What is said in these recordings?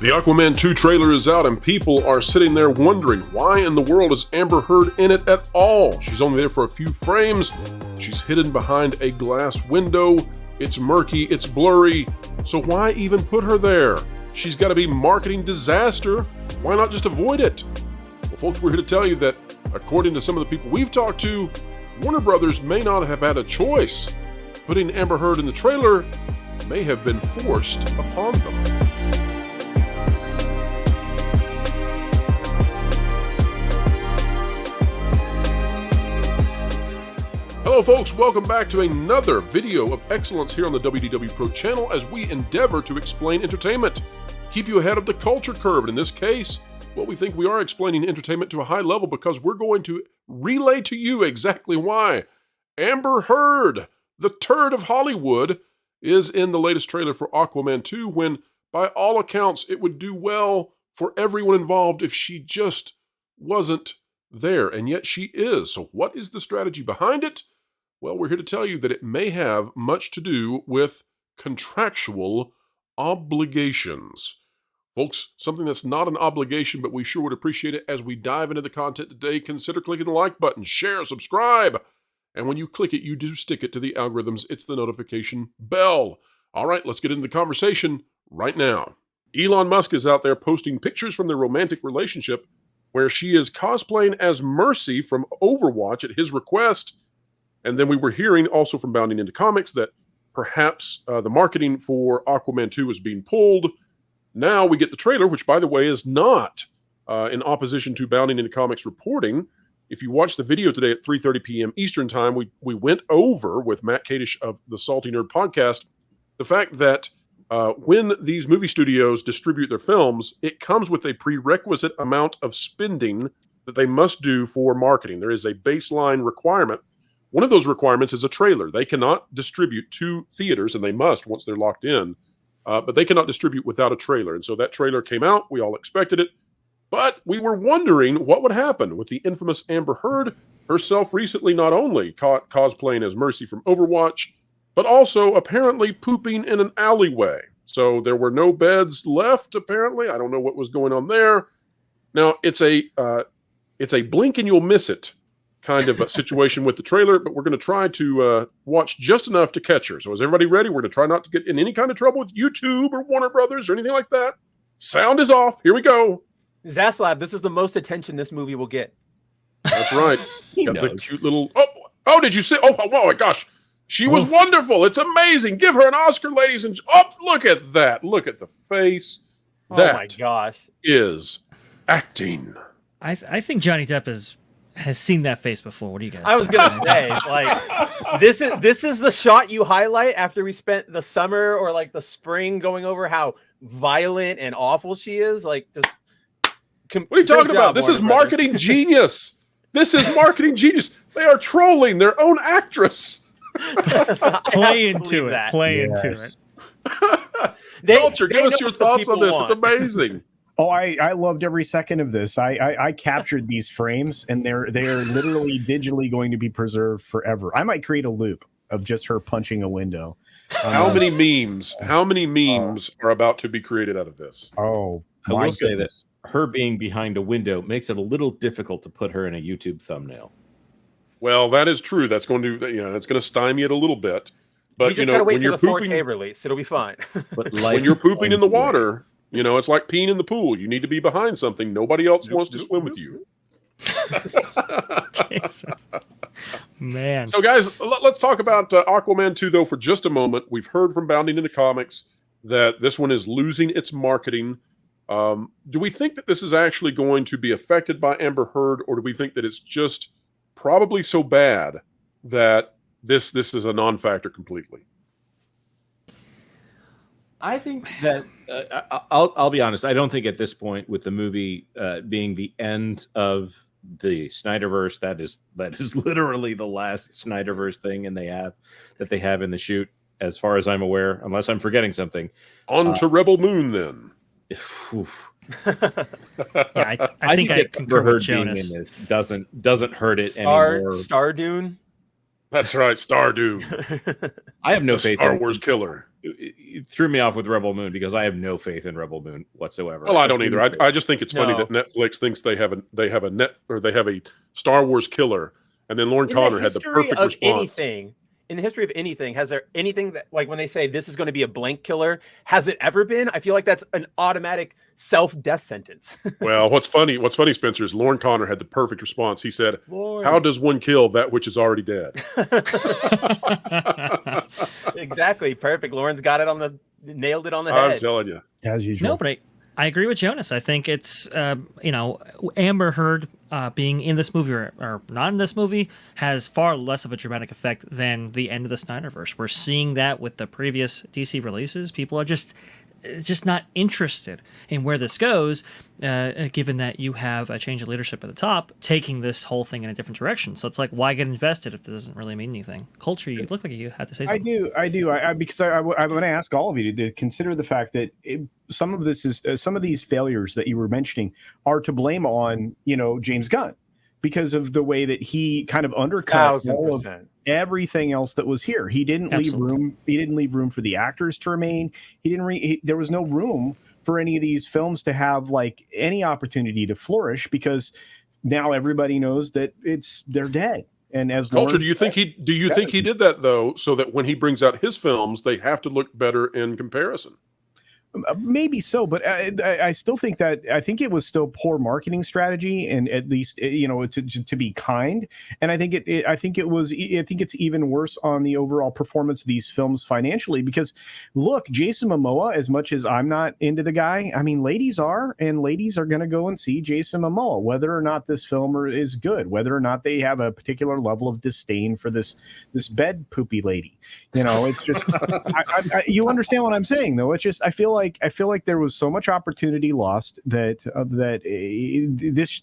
The Aquaman 2 trailer is out and people are sitting there wondering, why in the world is Amber Heard in it at all? She's only there for a few frames. She's hidden behind a glass window. It's murky, it's blurry. So why even put her there? She's got to be marketing disaster. Why not just avoid it? Well, folks, we're here to tell you that according to some of the people we've talked to, Warner Brothers may not have had a choice. Putting Amber Heard in the trailer may have been forced upon them. Hello folks, welcome back to another video of excellence here on the WDW Pro channel as we endeavor to explain entertainment. Keep you ahead of the culture curve, and in this case, well, we think we are explaining entertainment to a high level because we're going to relay to you exactly why. Amber Heard, the turd of Hollywood, is in the latest trailer for Aquaman 2 when, by all accounts, it would do well for everyone involved if she just wasn't there, and yet she is. So what is the strategy behind it? Well, we're here to tell you that it may have much to do with contractual obligations. Folks, something that's not an obligation, but we sure would appreciate it as we dive into the content today. Consider clicking the like button, share, subscribe. And when you click it, you do stick it to the algorithms. It's the notification bell. All right, let's get into the conversation right now. Elon Musk is out there posting pictures from their romantic relationship where she is cosplaying as Mercy from Overwatch at his request. And then we were hearing also from Bounding Into Comics that perhaps the marketing for Aquaman 2 is being pulled. Now we get the trailer, which, by the way, is not in opposition to Bounding Into Comics reporting. If you watch the video today at 3:30 p.m. Eastern Time, we went over with Matt Kadish of the Salty Nerd podcast the fact that when these movie studios distribute their films, it comes with a prerequisite amount of spending that they must do for marketing. There is a baseline requirement. One of those requirements is a trailer. They cannot distribute to theaters, and they must once they're locked in, but they cannot distribute without a trailer. And so that trailer came out. We all expected it, but we were wondering what would happen with the infamous Amber Heard herself recently not only caught cosplaying as Mercy from Overwatch, but also apparently pooping in an alleyway. So there were no beds left, apparently. I don't know what was going on there. Now, it's a blink and you'll miss it kind of a situation with the trailer, but we're going to try to watch just enough to catch her. So is everybody ready? We're going to try not to get in any kind of trouble with YouTube or Warner Brothers or anything like that. Sound is off. Here we go. Zaslav, this is the most attention this movie will get. That's right. Got the cute little... Oh, did you see? Oh, my gosh. She was wonderful. It's amazing. Give her an Oscar, ladies and... Oh, look at that. Look at the face. Oh, my gosh. Is acting. I think Johnny Depp has seen that face before. What do you guys think? I was gonna say, like, this is the shot you highlight after we spent the summer or like the spring going over how violent and awful she is. Like, this. What are you talking about? This is marketing genius. This is marketing genius. They are trolling their own actress. Play into it. Play into it. Culture, give us your thoughts on this. It's amazing. Oh, I loved every second of this. I captured these frames, and they're literally digitally going to be preserved forever. I might create a loop of just her punching a window. How many memes? How many memes are about to be created out of this? Oh, I will say that her being behind a window makes it a little difficult to put her in a YouTube thumbnail. Well, that is true. That's going to that's going to stymie it a little bit. But you know, when you're pooping, 4K release, it'll be fine. But when you're pooping in the water. You know, it's like peeing in the pool. You need to be behind something. Nobody else wants to swim with you. Man. So, guys, let's talk about Aquaman 2, though, for just a moment. We've heard from Bounding Into Comics that this one is losing its marketing. Do we think that this is actually going to be affected by Amber Heard, or do we think that it's just probably so bad that this is a non-factor completely? I think that I'll be honest. I don't think at this point, with the movie being the end of the Snyderverse, that is literally the last Snyderverse thing, and they have in the shoot, as far as I'm aware, unless I'm forgetting something. On to Rebel Moon, then. Yeah, I think I concur with Jonas. Being in this doesn't hurt it anymore. Star Dune. That's right, Star Dune. I have no faith. Star Wars killer. it threw me off with Rebel Moon because I have no faith in Rebel Moon whatsoever. Well, I don't either. I just think it's funny that Netflix thinks they have a Star Wars killer, and then Lauren Connor had the perfect response. In the history of anything, has there anything that, like, when they say this is going to be a blank killer, has it ever been? I feel like that's an automatic self-death sentence. Well, what's funny, Spencer, is Lauren Connor had the perfect response. He said, "How does one kill that which is already dead?" Exactly, perfect. Lauren's got it nailed it on the head. I'm telling you, as usual. No, but I agree with Jonas. I think it's Amber Heard being in this movie or not in this movie has far less of a dramatic effect than the end of the Snyderverse. We're seeing that with the previous DC releases. People are just not interested in where this goes, given that you have a change of leadership at the top taking this whole thing in a different direction. So it's like, why get invested if this doesn't really mean anything? Culture, you look like you have to say something. I do. Because I want to ask all of you to consider the fact that some of these failures that you were mentioning are to blame on, James Gunn, because of the way that he kind of undercut all of everything else that was here. He didn't leave room. He didn't leave room for the actors to remain. There was no room for any of these films to have like any opportunity to flourish, because now everybody knows that they're dead. And as Culture, do you think he did that though, so that when he brings out his films, they have to look better in comparison? Maybe so, but I still think I think it was still poor marketing strategy, and at least to be kind. And I think it's even worse on the overall performance of these films financially, because look, Jason Momoa, as much as I'm not into the guy, I mean, ladies are going to go and see Jason Momoa, whether or not this film is good, whether or not they have a particular level of disdain for this bed poopy lady. It's just you understand what I'm saying, though. It's just I feel like there was so much opportunity lost that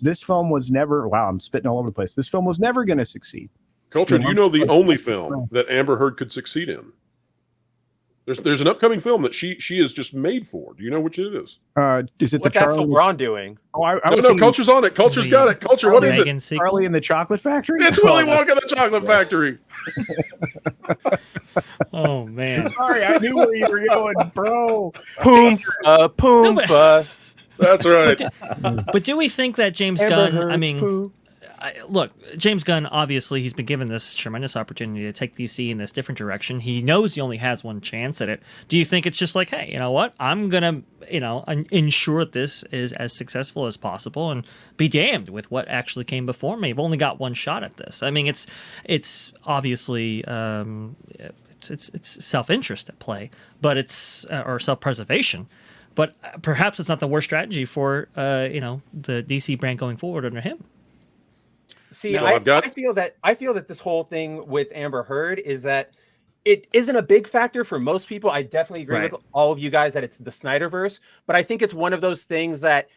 this film was never. Wow, I'm spitting all over the place. This film was never going to succeed. Culture, do you know the only film that Amber Heard could succeed in? There's an upcoming film that she is just made for. Do you know which it is? Is it What's Axel Braun doing? Oh, no, Culture's on it. Culture's got it. Culture, what is it? Charlie and the Chocolate Factory? It's Willy Wonka and the Chocolate Factory. Oh, man. Sorry, I knew where you were going, bro. Poompa. That's right. But do we think that James Gunn, look, James Gunn, obviously, he's been given this tremendous opportunity to take DC in this different direction. He knows he only has one chance at it. Do you think it's just like, hey, you know what? I'm going to, ensure this is as successful as possible and be damned with what actually came before me. I've only got one shot at this. I mean, it's obviously, it's self-interest at play, but or self-preservation. But perhaps it's not the worst strategy for, the DC brand going forward under him. See, I feel that this whole thing with Amber Heard is that it isn't a big factor for most people. I definitely agree with all of you guys that it's the Snyderverse, but I think it's one of those things that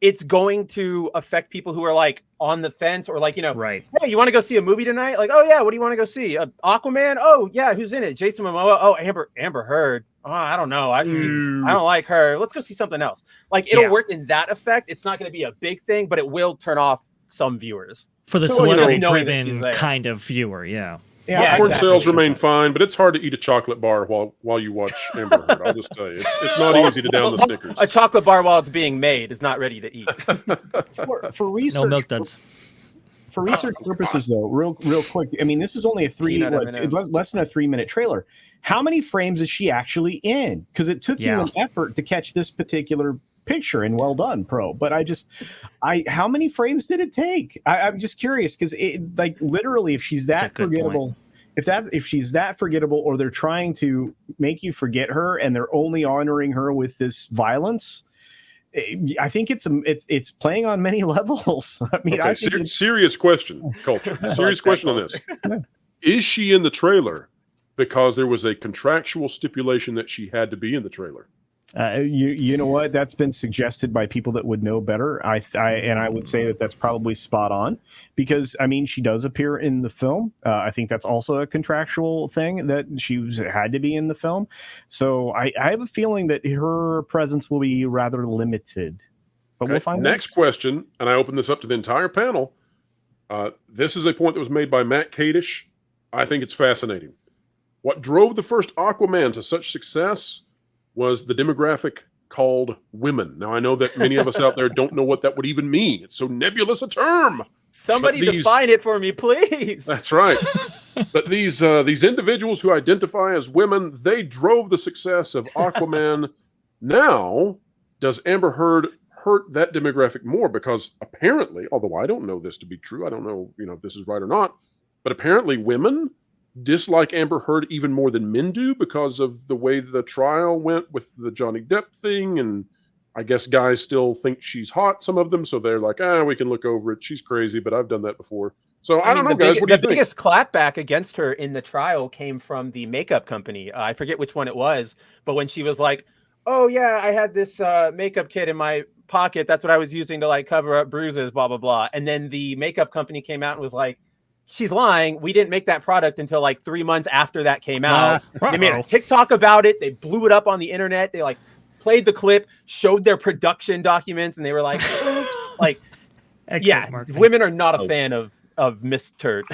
it's going to affect people who are like on the fence, or like, hey, you want to go see a movie tonight? Like, oh yeah, what do you want to go see? Aquaman? Oh yeah, who's in it? Jason Momoa? Oh, Amber Heard. Oh, I don't know. I don't like her. Let's go see something else. Like, it'll work in that effect. It's not going to be a big thing, but it will turn off some viewers. For the celebrity-driven kind of viewer, popcorn sales remain fine, but it's hard to eat a chocolate bar while you watch Amber Heard. I'll just tell you, it's not easy to down the Snickers. A chocolate bar while it's being made is not ready to eat. For research, no milk duds. For research purposes, though, real quick. I mean, this is only less than a 3-minute trailer. How many frames is she actually in? Because it took you an effort to catch this particular picture, and well done, pro. But how many frames did it take? I'm just curious, because literally, if she's that forgettable, if she's that forgettable, or they're trying to make you forget her and they're only honoring her with this violence, I think it's playing on many levels. I mean, serious question, Culture. Serious question on this. Is she in the trailer because there was a contractual stipulation that she had to be in the trailer? You know what? That's been suggested by people that would know better. I would say that that's probably spot on, because I mean, she does appear in the film. I think that's also a contractual thing, that she had to be in the film. So I have a feeling that her presence will be rather limited. But we'll find out. Next question, and I open this up to the entire panel. This is a point that was made by Matt Kadish. I think it's fascinating. What drove the first Aquaman to such success was the demographic called women. Now, I know that many of us out there don't know what that would even mean. It's so nebulous a term. Somebody define it for me, please. That's right. But these individuals who identify as women, they drove the success of Aquaman. Now, does Amber Heard hurt that demographic more? Because apparently, although I don't know this to be true, I don't know, if this is right or not, but apparently women dislike Amber Heard even more than men do because of the way the trial went with the Johnny Depp thing. And I guess guys still think she's hot, some of them, so they're like, we can look over it. She's crazy, but I've done that before. So I don't know, guys. What do you think? The biggest clapback against her in the trial came from the makeup company. I forget which one it was, but when she was like, "Oh yeah, I had this makeup kit in my pocket. That's what I was using to like cover up bruises, blah blah blah." And then the makeup company came out and was like, "She's lying. We didn't make that product until like 3 months after that came out." They made a TikTok about it. They blew it up on the internet. They like played the clip, showed their production documents, and they were like, "Oops!" Like, yeah, marketing. Women are not a fan of Miss Turd.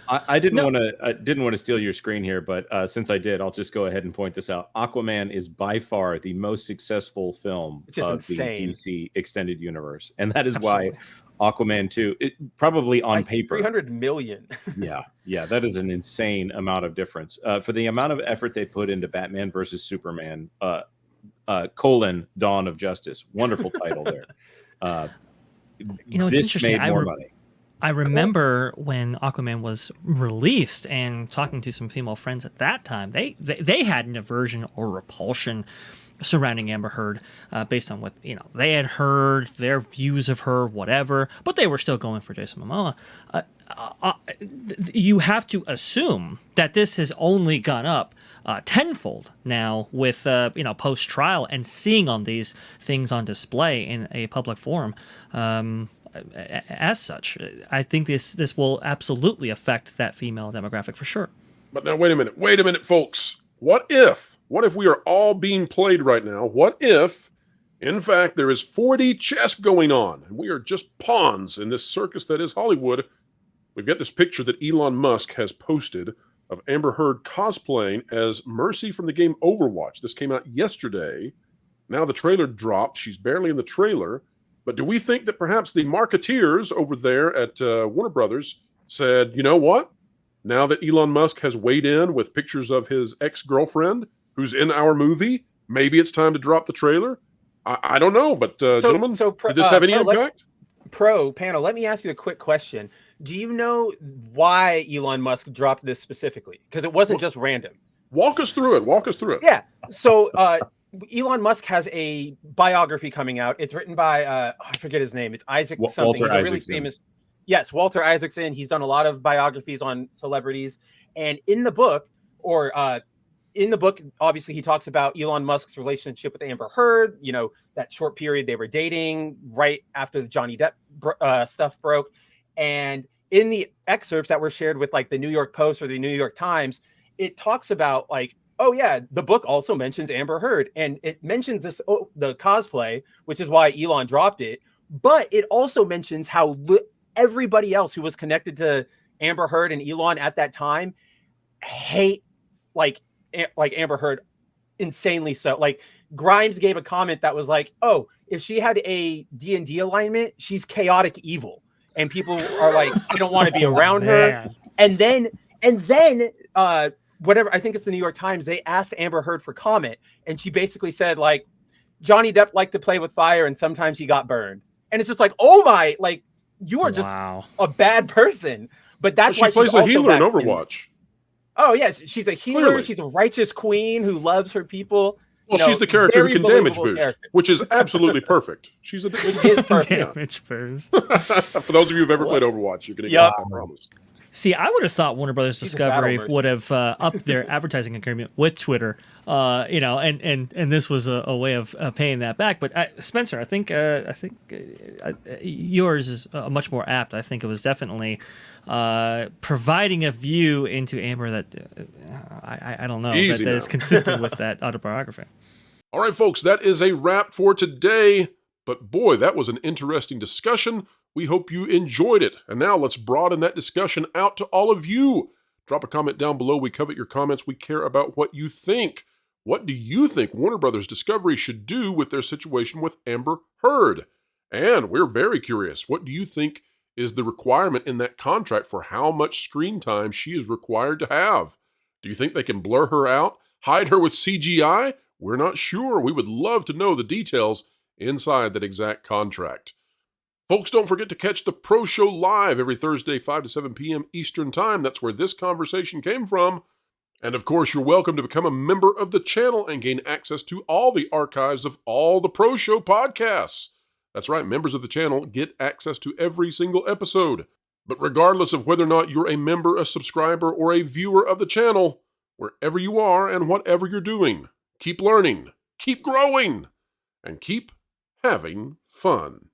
I didn't want to steal your screen here, but since I did, I'll just go ahead and point this out. Aquaman is by far the most successful film of the DC extended universe, and that is why Aquaman 2, probably on paper, 300 million. yeah, that is an insane amount of difference for the amount of effort they put into Batman versus Superman. Dawn of Justice. Wonderful title there. It's interesting. I remember when Aquaman was released and talking to some female friends at that time, they had an aversion or repulsion surrounding Amber Heard based on what they had heard, their views of her, whatever, but they were still going for Jason Momoa. You have to assume that this has only gone up tenfold now with post trial and seeing on these things on display in a public forum. As such, I think this will absolutely affect that female demographic for sure. But now, wait a minute, folks. What if we are all being played right now? What if, in fact, there is 4D chess going on, and we are just pawns in this circus that is Hollywood? We've got this picture that Elon Musk has posted of Amber Heard cosplaying as Mercy from the game Overwatch. This came out yesterday. Now the trailer dropped. She's barely in the trailer. But do we think that perhaps the marketeers over there at Warner Brothers said, you know what? Now that Elon Musk has weighed in with pictures of his ex-girlfriend who's in our movie, maybe it's time to drop the trailer? I don't know, but gentlemen, did this have any impact? Panel, let me ask you a quick question. Do you know why Elon Musk dropped this specifically? Because it wasn't just random. Walk us through it. Yeah. So Elon Musk has a biography coming out. It's written by I forget his name. It's Isaac something. Walter He's a really famous. Yes, Walter Isaacson. He's done a lot of biographies on celebrities, and in the book, obviously he talks about Elon Musk's relationship with Amber Heard. That short period they were dating right after the Johnny Depp stuff broke, and in the excerpts that were shared with like the New York Post or the New York Times, it talks about like, oh yeah, the book also mentions Amber Heard, and it mentions the cosplay, which is why Elon dropped it. But it also mentions how everybody else who was connected to Amber Heard and Elon at that time hate like Amber Heard insanely. So like Grimes gave a comment that was like, "Oh, if she had a D&D alignment, she's chaotic evil," and people are like, "I don't want to be around her." And then whatever, I think it's the New York Times, they asked Amber Heard for comment, and she basically said like, Johnny Depp liked to play with fire and sometimes he got burned. And it's just like, oh my, like you are just a bad person. But that's why she plays a healer in Overwatch. Oh yes, she's a healer. Clearly. She's a righteous queen who loves her people. Well, she's the character who can damage boost, which is absolutely perfect. She's a damage boost. For those of you who've ever played Overwatch, you're going to get it, I promise. See, I would have thought Warner Brothers Discovery would have upped their advertising agreement with Twitter, and this was a way of paying that back. But Spencer, I think yours is much more apt. I think it was definitely providing a view into Amber that I don't know that is consistent with that autobiography. All right, folks, that is a wrap for today. But boy, that was an interesting discussion. We hope you enjoyed it. And now let's broaden that discussion out to all of you. Drop a comment down below. We covet your comments. We care about what you think. What do you think Warner Brothers Discovery should do with their situation with Amber Heard? And we're very curious, what do you think is the requirement in that contract for how much screen time she is required to have? Do you think they can blur her out, hide her with CGI? We're not sure. We would love to know the details inside that exact contract. Folks, don't forget to catch the Pro Show live every Thursday, 5 to 7 p.m. Eastern Time. That's where this conversation came from. And of course, you're welcome to become a member of the channel and gain access to all the archives of all the Pro Show podcasts. That's right, members of the channel get access to every single episode. But regardless of whether or not you're a member, a subscriber, or a viewer of the channel, wherever you are and whatever you're doing, keep learning, keep growing, and keep having fun.